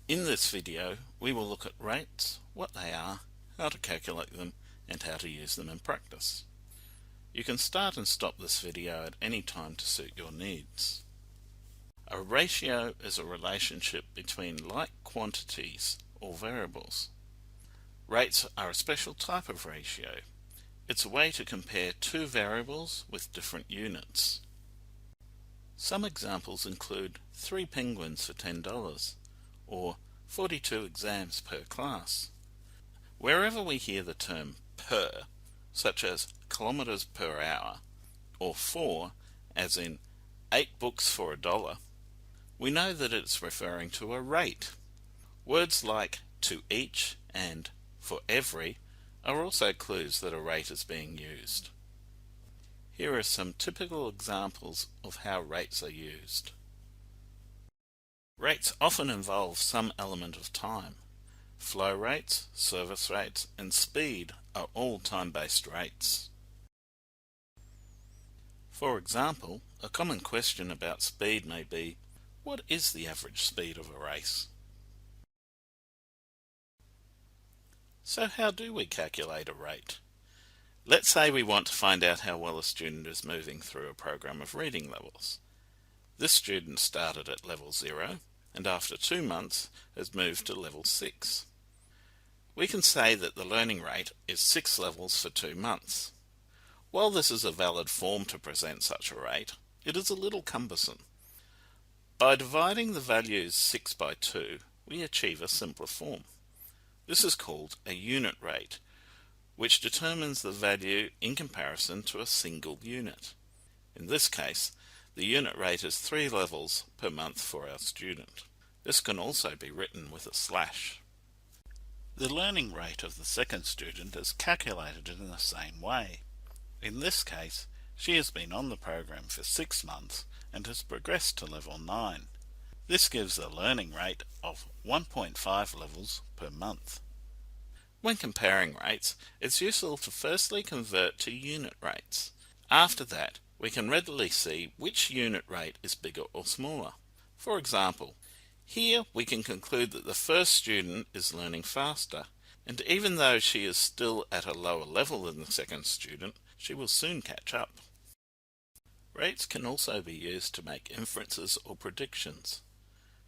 In this video, we will look at rates, what they are, how to calculate them, and how to use them in practice. You can start and stop this video at any time to suit your needs. A ratio is a relationship between like quantities or variables. Rates are a special type of ratio. It's a way to compare two variables with different units. Some examples include 3 penguins for $10 or 42 exams per class. Wherever we hear the term per, such as kilometers per hour, or for, as in 8 books for $1, we know that it's referring to a rate. Words like to each and for every are also clues that a rate is being used. Here are some typical examples of how rates are used. Rates often involve some element of time. Flow rates, service rates, and speed are all time-based rates. For example, a common question about speed may be, what is the average speed of a race? So how do we calculate a rate? Let's say we want to find out how well a student is moving through a program of reading levels. This student started at level 0 and after 2 months has moved to level 6. We can say that the learning rate is 6 levels for 2 months. While this is a valid form to present such a rate, it is a little cumbersome. By dividing the values 6 by 2, we achieve a simpler form. This is called a unit rate, which determines the value in comparison to a single unit. In this case, the unit rate is 3 levels per month for our student. This can also be written with a slash. The learning rate of the second student is calculated in the same way. In this case, she has been on the program for 6 months and has progressed to level 9. This gives a learning rate of 1.5 levels per month. When comparing rates, it's useful to firstly convert to unit rates. After that, we can readily see which unit rate is bigger or smaller. For example, here we can conclude that the first student is learning faster, and even though she is still at a lower level than the second student, she will soon catch up. Rates can also be used to make inferences or predictions.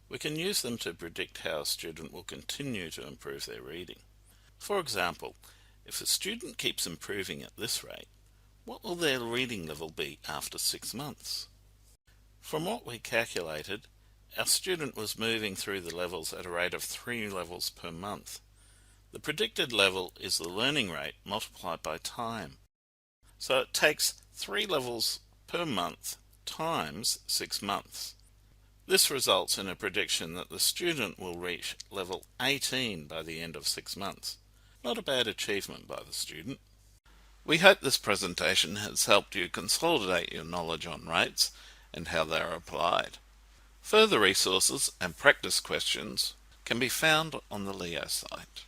We can use them to predict how a student will continue to improve their reading. For example, if a student keeps improving at this rate, what will their reading level be after 6 months? From what we calculated, our student was moving through the levels at a rate of 3 levels per month. The predicted level is the learning rate multiplied by time. So it takes 3 levels per month times 6 months. This results in a prediction that the student will reach level 18 by the end of 6 months. Not a bad achievement by the student. We hope this presentation has helped you consolidate your knowledge on rates and how they are applied. Further resources and practice questions can be found on the LEO site.